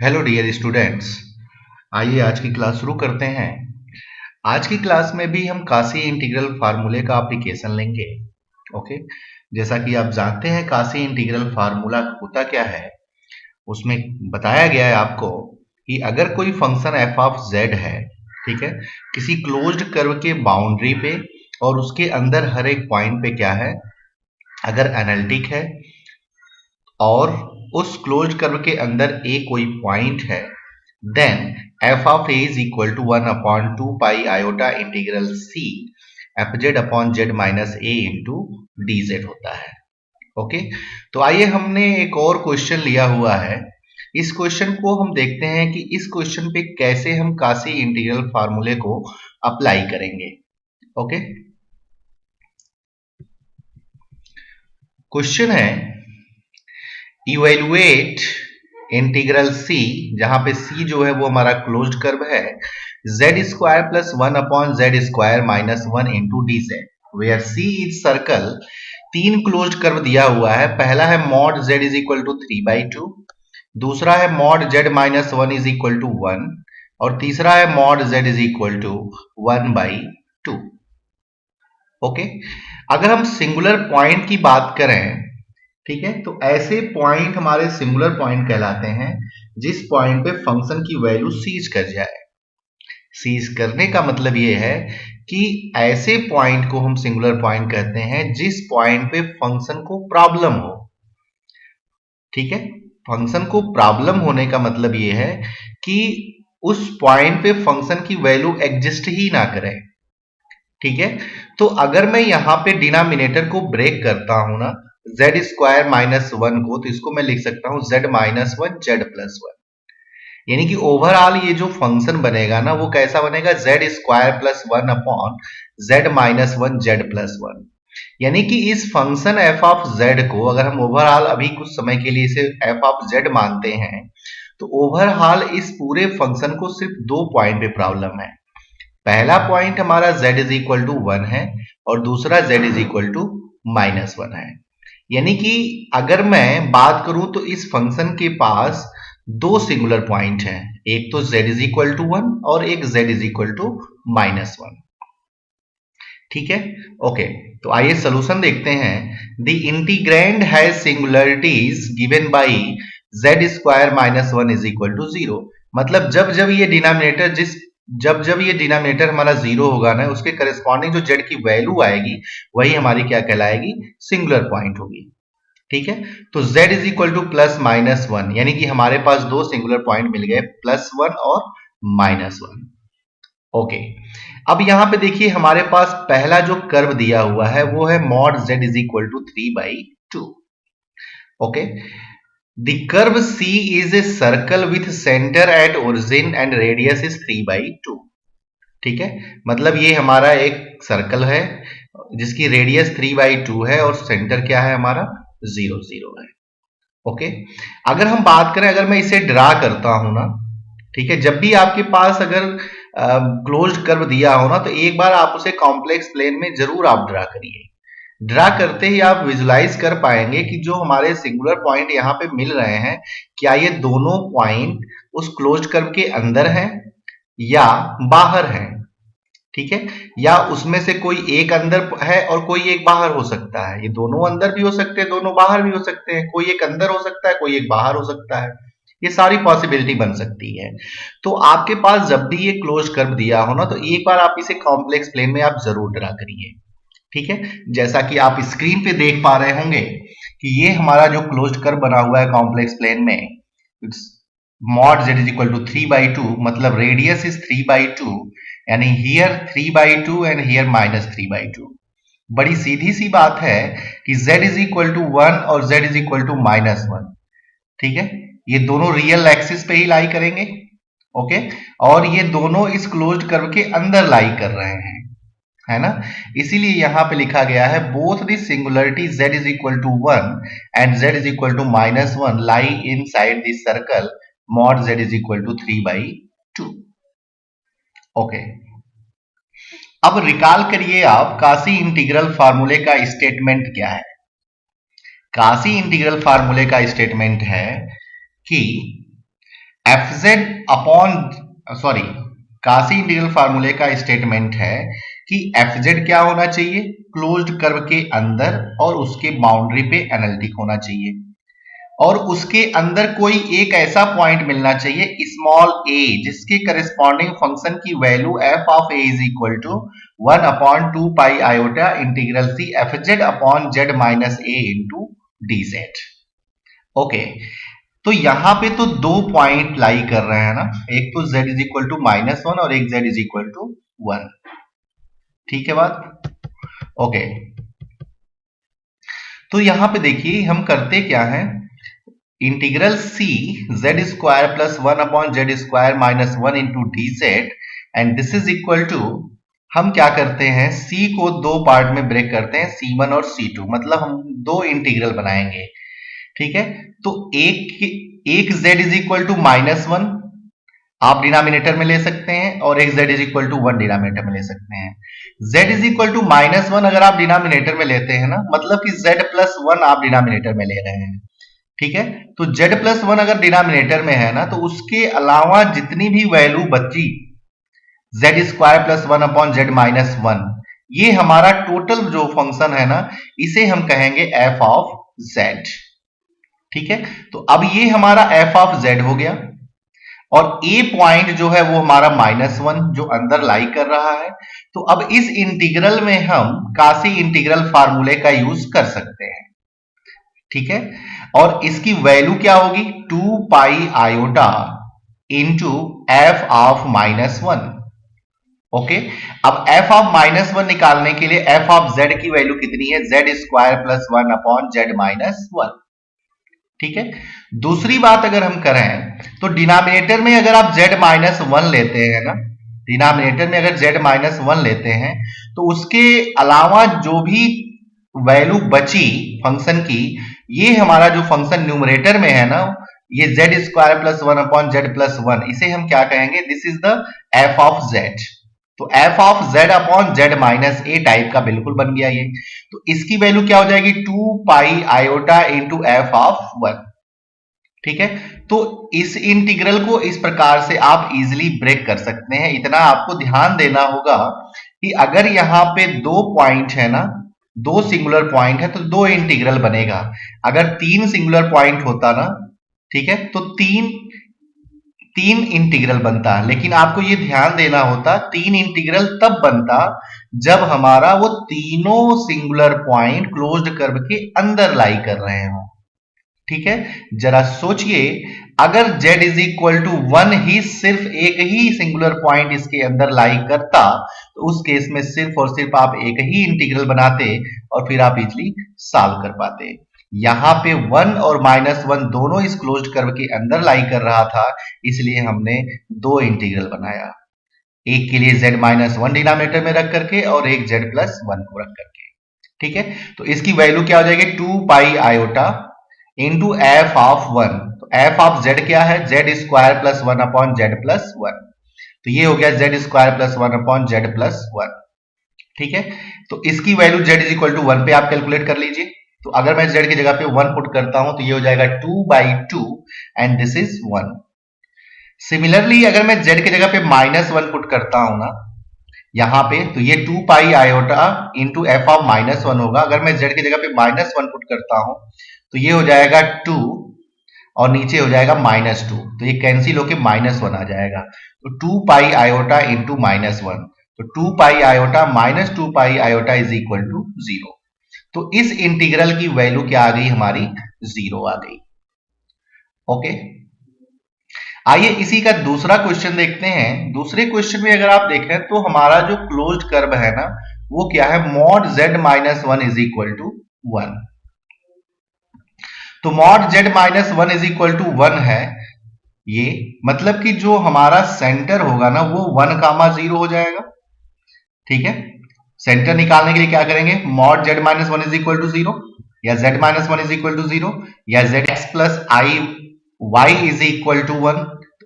Hello dear students. आइए आज की क्लास शुरू करते हैं। आज की क्लास में भी हम कासी इंटीग्रल फार्मूले का एप्लीकेशन लेंगे। ओके, जैसा कि आप जानते हैं कासी इंटीग्रल फार्मूला होता क्या है। उसमें बताया गया है आपको कि अगर कोई फंक्शन एफ ऑफ जेड है, ठीक है, किसी क्लोज्ड कर्व के बाउंड्री पे और उसके अंदर हर एक पॉइंट पे क्या है, अगर एनालिटिक है और उस क्लोज्ड कर्व के अंदर ए कोई पॉइंट है, then f of a is equal to 1 upon 2 pi iota integral c fz upon z minus a into dz होता है। ओके, तो आइए हमने एक और क्वेश्चन लिया हुआ है। इस क्वेश्चन को हम देखते हैं कि इस क्वेश्चन पे कैसे हम कासी इंटीग्रल फार्मूले को अप्लाई करेंगे। ओके, क्वेश्चन है इवेलुएट इंटीग्रल c, जहां पे c जो है वो हमारा क्लोज्ड कर्व है, z square plus 1 upon z square minus 1 into d z, where c is circle. तीन क्लोज्ड कर्व दिया हुआ है। पहला है mod z is equal to 3/2, दूसरा है mod z minus 1 is equal to 1 और तीसरा है mod z is equal to 1/2। Okay, अगर हम सिंगुलर पॉइंट की बात करें, ठीक है, तो ऐसे पॉइंट हमारे सिंगुलर पॉइंट कहलाते हैं जिस पॉइंट पे फंक्शन की वैल्यू सीज कर जाए। सीज करने का मतलब ये है कि ऐसे पॉइंट को हम सिंगुलर पॉइंट कहते हैं जिस पॉइंट पे फंक्शन को प्रॉब्लम हो। ठीक है, फंक्शन को प्रॉब्लम होने का मतलब ये है कि उस पॉइंट पे फंक्शन की वैल्यू एग्जिस्ट ही ना करे। ठीक है, तो अगर मैं यहां पे डिनोमिनेटर को ब्रेक करता हूं ना, z स्क्वायर माइनस 1 को, तो इसको मैं लिख सकता हूं z माइनस 1 z प्लस 1। यानी कि ओवरऑल ये जो फंक्शन बनेगा ना वो कैसा बनेगा, z square plus 1 upon z minus 1 z plus 1। यानी कि इस फंक्शन f ऑफ z को अगर हम ओवरऑल अभी कुछ समय के लिए इसे f ऑफ z मानते हैं, तो ओवरऑल इस पूरे फंक्शन को सिर्फ दो पॉइंट पे प्रॉब्लम है। पहला पॉइंट हमारा z इज इक्वल टू 1 है और दूसरा z is equal to minus 1 है। यानी कि अगर मैं बात करूं तो इस फंक्शन के पास दो सिंगुलर पॉइंट हैं, एक तो z इज इक्वल टू 1 और एक z is equal to minus 1। ठीक है, ओके, तो आइए सोल्यूशन देखते हैं। The integrand has singularities given by z square minus 1 is equal to 0। मतलब जब जब ये डिनोमिनेटर हमारा जीरो होगा ना, उसके करस्पॉन्डिंग जो z की वैल्यू आएगी वही हमारी क्या कहलाएगी, सिंगुलर पॉइंट होगी। ठीक है, तो z is equal two plus minus 1, यानी कि हमारे पास दो सिंगुलर पॉइंट मिल गए, प्लस 1 और माइनस 1। ओके, अब यहां पे देखिए हमारे पास पहला जो कर्व दिया हुआ है वो है mod z is equal to 3/2। Okay, the curve c is a circle with centre at origin and radius is 3/2। ठीक है, मतलब ये हमारा एक सर्कल है जिसकी रेडियस 3/2 है और सेंटर क्या है हमारा 0 0 है। ओके, अगर हम बात करें, अगर मैं इसे ड्रा करता हूं ना, ठीक है, जब भी आपके पास अगर क्लोज्ड कर्व दिया हो ना, तो एक बार आप उसे कॉम्प्लेक्स प्लेन में जरूर आप ड्रा करिए। ड्रा करते ही आप विजुलाइज कर पाएंगे कि जो हमारे सिंगुलर पॉइंट यहाँ पे मिल रहे हैं, क्या ये दोनों पॉइंट उस क्लोज्ड कर्व के अंदर हैं या बाहर हैं। ठीक है, या उसमें से कोई एक अंदर है और कोई एक बाहर हो सकता है। ये दोनों अंदर भी हो सकते हैं, दोनों बाहर भी हो सकते हैं, कोई एक अंदर हो सकता है, कोई एक बाहर हो सकता है। ये सारी पॉसिबिलिटी बन सकती है। तो आपके पास जब भी ये क्लोज कर्व दिया हो ना, तो एक बार आप इसे कॉम्प्लेक्स प्लेन में आप जरूर ड्रा करिए। ठीक है, जैसा कि आप स्क्रीन पे देख पा रहे होंगे कि ये हमारा जो क्लोज कर्व बना हुआ है कॉम्प्लेक्स प्लेन में, mod z is equal to 3/2, मतलब रेडियस इज 3/2, यानी हियर 3/2 एंड हियर माइनस 3/2। बड़ी सीधी सी बात है कि z इज इक्वल टू 1 और z is equal to minus 1। ठीक है, ये दोनों रियल एक्सिस पे ही लाई करेंगे। ओके, और ये दोनों इस क्लोज्ड कर्व के अंदर लाई कर रहे हैं, है ना। इसीलिए यहां पे लिखा गया है both the singularity z is equal to 1 and z is equal to minus 1 lie inside the circle mod z is equal to 3/2। Okay, अब रिकॉल करिए आप कासी इंटीग्रल फार्मूले का स्टेटमेंट क्या है। कासी इंटीग्रल फार्मूले का स्टेटमेंट है कि एफ जेड अपॉन सॉरी कासी इंटीग्रल फार्मूले का स्टेटमेंट है कि एफ जेड क्या होना चाहिए, क्लोज्ड कर्व के अंदर और उसके बाउंड्री पे एनालिटिक होना चाहिए, और उसके अंदर कोई एक ऐसा पॉइंट मिलना चाहिए स्मॉल ए जिसके करेस्पॉन्डिंग फंक्शन की value f of a is equal to 1/2 pi iota integral c f z upon z minus a into d z. Okay, तो यहां पे तो दो पॉइंट लाई कर रहे हैं ना, एक तो z इज इक्वल टू -1 और एक z इज इक्वल टू 1। ठीक है बात? ओके, तो यहां पे देखिए हम करते क्या है, integral c z square plus 1/z square minus 1 into d z, and this is equal to, हम क्या करते हैं c को दो पार्ट में ब्रेक करते हैं, c1 और c2, मतलब हम दो इंटीग्रल बनाएंगे। ठीक है, तो एक z इज इक्वल टू -1 आप डिनोमिनेटर में ले सकते हैं और एक z is equal to 1 denominator में ले सकते हैं। z इज इक्वल टू -1 अगर आप डिनोमिनेटर में लेते हैं ना, मतलब कि z प्लस 1 आप डिनोमिनेटर में ले रहे हैं। ठीक है, तो z प्लस 1 अगर डिनोमिनेटर में है ना, तो उसके अलावा जितनी भी वैल्यू बची z square plus 1/z minus 1, ये हमारा टोटल जो फंक्शन है ना, इसे हम कहेंगे f ऑफ z। ठीक है, तो अब ये हमारा f ऑफ z हो गया, और a पॉइंट जो है वो हमारा -1 जो अंदर लाई कर रहा है। तो अब इस इंटीग्रल में हम कासी इंटीग्रल फार्मूले का यूज कर सकते हैं। ठीक है, और इसकी वैल्यू क्या होगी, 2 pi iota into F of -1। Okay, अब f ऑफ -1 निकालने के लिए f ऑफ z की वैल्यू कितनी है, z square plus 1/z minus 1। ठीक है, दूसरी बात अगर हम करें तो डिनोमिनेटर में अगर आप z माइनस 1 लेते हैं ना, डिनोमिनेटर में अगर z माइनस 1 लेते हैं, तो उसके अलावा जो भी वैल्यू बची फंक्शन की, ये हमारा जो फंक्शन न्यूमरेटर में है ना, ये z square plus 1/z plus 1, इसे हम क्या कहेंगे, this is the f of z। तो f of z upon z minus A type का बिल्कुल बन गया ये। तो इसकी वैल्यू क्या हो जाएगी, 2 pi iota into F of 1। ठीक है, तो इस इंटीग्रल को इस प्रकार से आप इजीली ब्रेक कर सकते हैं। इतना आपको ध्यान देना होगा कि अगर यहाँ पे दो पॉइंट है ना, दो सिंगुलर पॉइंट है, तो दो इंटीग्रल बनेगा। अगर तीन सिंगुलर पॉइंट होता ना, ठीक है, तो तीन इंटीग्रल बनता, लेकिन आपको ये ध्यान देना होता, तीन इंटीग्रल तब बनता जब हमारा वो तीनों सिंगुलर पॉइंट क्लोज्ड कर्व के अंदर लाई कर रहे हो। ठीक है, जरा सोचिए, अगर z इज इक्वल टू 1 ही सिर्फ एक ही सिंगुलर पॉइंट इसके अंदर लाई करता, तो उस केस में सिर्फ और सिर्फ आप एक ही इंटीग्रल बनाते और फिर आप इजली सॉल्व कर पाते। यहां पे 1 और -1 दोनों इस क्लोज्ड कर्व के अंदर लाई कर रहा था, इसलिए हमने दो इंटीग्रल बनाया, एक के लिए z -1 डिनोमिनेटर में रख करके और एक z प्लस 1 को रख करके। ठीक है, तो इसकी वैल्यू क्या हो जाएगी, 2 pi iota into F of 1। तो एफ ऑफ z क्या है, z square plus 1/z plus 1। तो ये हो गया z square plus 1/z plus 1। ठीक है, तो इसकी value z is equal to 1 पे आप कैलकुलेट कर लीजिए। तो अगर मैं z की जगह पे 1 पुट करता हूं, तो ये हो जाएगा 2/2 एंड दिस इज 1। सिमिलरली अगर मैं z की जगह पे -1 पुट करता हूं ना यहां पे, तो ये 2 pi iota into F of -1 होगा। अगर मैं z की जगह पे -1 पुट करता हूं, तो ये हो जाएगा 2 और नीचे हो जाएगा -2, तो ये कैंसिल होके -1 आ जाएगा। तो 2 पाई आयोटा इंटू -1, तो 2 pi iota minus 2 pi iota is equal to 0। तो इस इंटीग्रल की वैल्यू क्या आ गई हमारी, 0 आ गई। ओके, आइए इसी का दूसरा क्वेश्चन देखते हैं। दूसरे क्वेश्चन में अगर आप देखें तो हमारा जो क्लोज्ड कर्व है ना, वो क्या है, mod z minus 1 is equal to 1। तो mod z minus 1 is equal to 1 है, ये मतलब कि जो हमारा सेंटर होगा ना, वो 1,0 हो जाएगा। ठीक है, सेंटर निकालने के लिए क्या करेंगे, mod z minus 1 is equal to 0, या z minus 1 is equal to 0, या zx plus i y is equal to 1,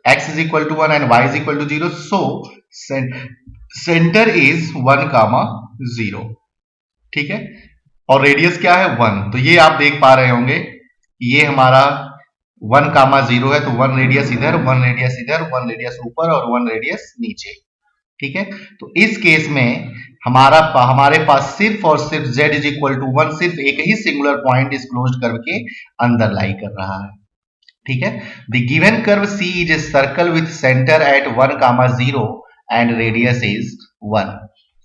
x is equal to 1 and y is equal to 0। So centre is 1,0। ठीक है, और रेडियस क्या है 1। तो ये आप देख पा रहे होंगे, ये हमारा 1,0 है तो 1 रेडियस इधर, 1 रेडियस इधर, 1 रेडियस ऊपर और 1 रेडियस नीचे। ठीक है, तो इस केस में हमारे पास सिर्फ और सिर्फ z इज इक्वल टू 1, सिर्फ एक ही सिंगुलर पॉइंट इस क्लोज्ड कर्व के अंदर लाई कर रहा है। ठीक है, the given curve C is a circle with centre eight 1,0 and radius is 1।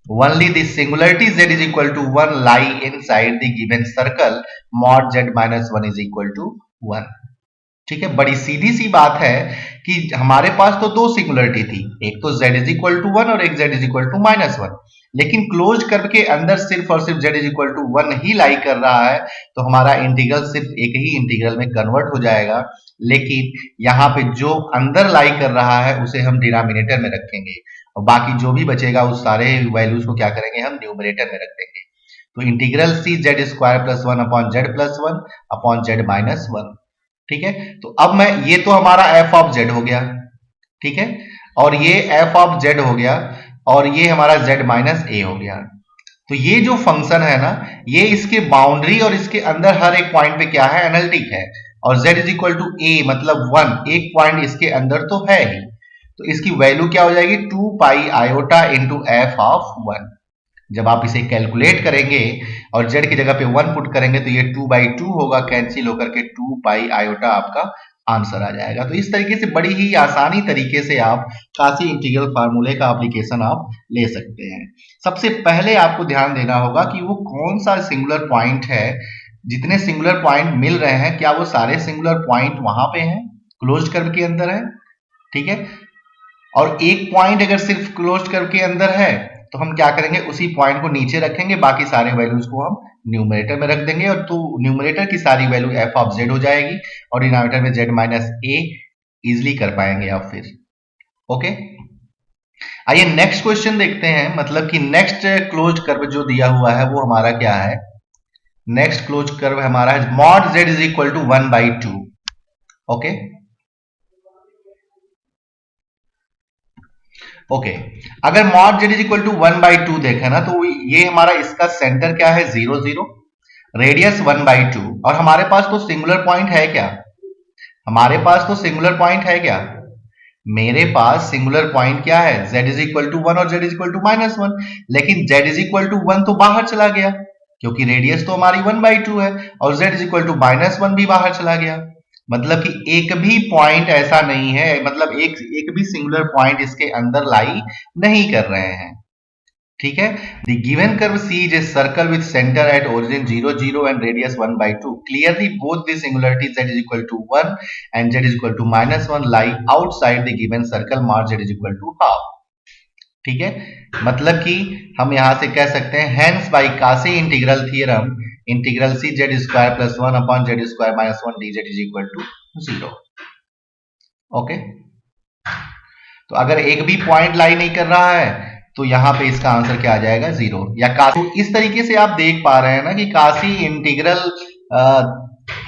Only the singularity z is equal to 1 lie inside the given circle mod z minus 1 is equal to 1। ठीक है, बड़ी सीधी सी बात है कि हमारे पास तो दो singularity थी, एक तो z इज इक्वल टू 1 और एक z इज इक्वल टू -1, लेकिन क्लोज कर्व के अंदर सिर्फ और सिर्फ z इज इक्वल टू 1 ही लाई कर रहा है, तो हमारा इंटीग्रल सिर्फ एक ही इंटीग्रल में कन्वर्ट हो जाएगा। लेकिन यहाँ पे जो अंदर लाई कर रहा है उसे हम डिनोमिनेटर में रखेंगे और बाकी जो भी बचेगा उस सारे वैल्यूज को क्या करेंगे, हम न्यूमरेटर में रख देंगे। तो integral C z square plus 1 upon z plus 1 upon z minus 1। ठीक है, तो अब मैं ये तो हमारा f ऑफ z हो गया, ठीक है, और ये f ऑफ z हो गया और ये हमारा z माइनस a हो गया। तो ये जो फंक्शन है ना, ये इसके बाउंड्री और इसके अंदर हर एक पॉइंट पे क्या है, एनालिटिक है, और z is equal to a मतलब 1, एक पॉइंट इसके अंदर तो है ही, तो इसकी वैल्यू क्या हो जाएगी, 2 pi iota into F of 1। जब आप इसे कैलकुलेट करेंगे और z की जगह पे 1 पुट करेंगे तो ये 2/2 होगा, कैंसिल होकर के 2 पाई आयोटा आपका आंसर आ जाएगा। तो इस तरीके से बड़ी ही आसानी तरीके से आप कासी इंटीग्रल फार्मूले का एप्लीकेशन आप ले सकते हैं। सबसे पहले आपको ध्यान देना होगा कि वो कौन सा सिंगुलर पॉइंट है, जितने सिंगुलर पॉइंट मिल रहे हैं क्या वो सारे सिंगुलर पॉइंट वहां पे हैं, क्लोज्ड कर्व के अंदर है। ठीक है, और एक पॉइंट अगर सिर्फ क्लोज्ड कर्व के अंदर है तो हम क्या करेंगे, उसी पॉइंट को नीचे रखेंगे, बाकी सारे वैल्यूज को हम न्यूमरेटर में रख देंगे, और तो न्यूमरेटर की सारी वैल्यू f ऑफ z हो जाएगी और डिनोमिनेटर में z माइनस a इजिली कर पाएंगे आप फिर। ओके, आइए नेक्स्ट क्वेश्चन देखते हैं, मतलब कि नेक्स्ट क्लोज्ड कर्व जो दिया हुआ है वो हमारा क्या है, नेक्स्ट क्लोज्ड कर्व हमारा है mod z is equal to 1/2। Okay okay, अगर mod z is equal to 1/2 देखा ना, तो ये हमारा इसका सेंटर क्या है, 0 0, रेडियस 1/2, और हमारे पास तो सिंगुलर पॉइंट है क्या, हमारे पास तो सिंगुलर पॉइंट है क्या, मेरे पास सिंगुलर पॉइंट क्या है, z इज इक्वल टू 1 और z इज इक्वल टू -1, लेकिन z इज इक्वल टू 1 तो बाहर चला गया क्योंकि रेडियस तो हमारी 1/2 है, और z इज इक्वल टू -1 भी बाहर चला गया, मतलब कि एक भी पॉइंट ऐसा नहीं है, मतलब एक भी सिंगुलर पॉइंट इसके अंदर लाई नहीं कर रहे हैं। ठीक है, the given curve C is a circle with centre at origin 0 0 and radius 1/2, clearly both the singularity z is equal to 1 and z is equal to -1 lie outside the given circle mark z is equal to half. ठीक है, मतलब कि हम यहां से कह सकते हैं hence by Cauchy integral theorem integral C z square plus 1 upon z square minus 1 dz is equal to 0। Okay, तो अगर एक भी पॉइंट लाई नहीं कर रहा है तो यहां पे इसका आंसर क्या आ जाएगा, 0 या कासी। तो इस तरीके से आप देख पा रहे हैं ना कि कासी इंटीग्रल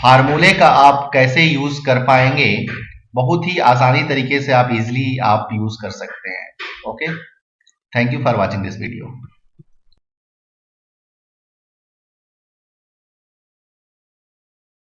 फार्मूले का आप कैसे यूज कर पाएंगे, बहुत ही आसानी तरीके से आप इजिली आप यूज कर सकते हैं। Okay, thank you for watching this video.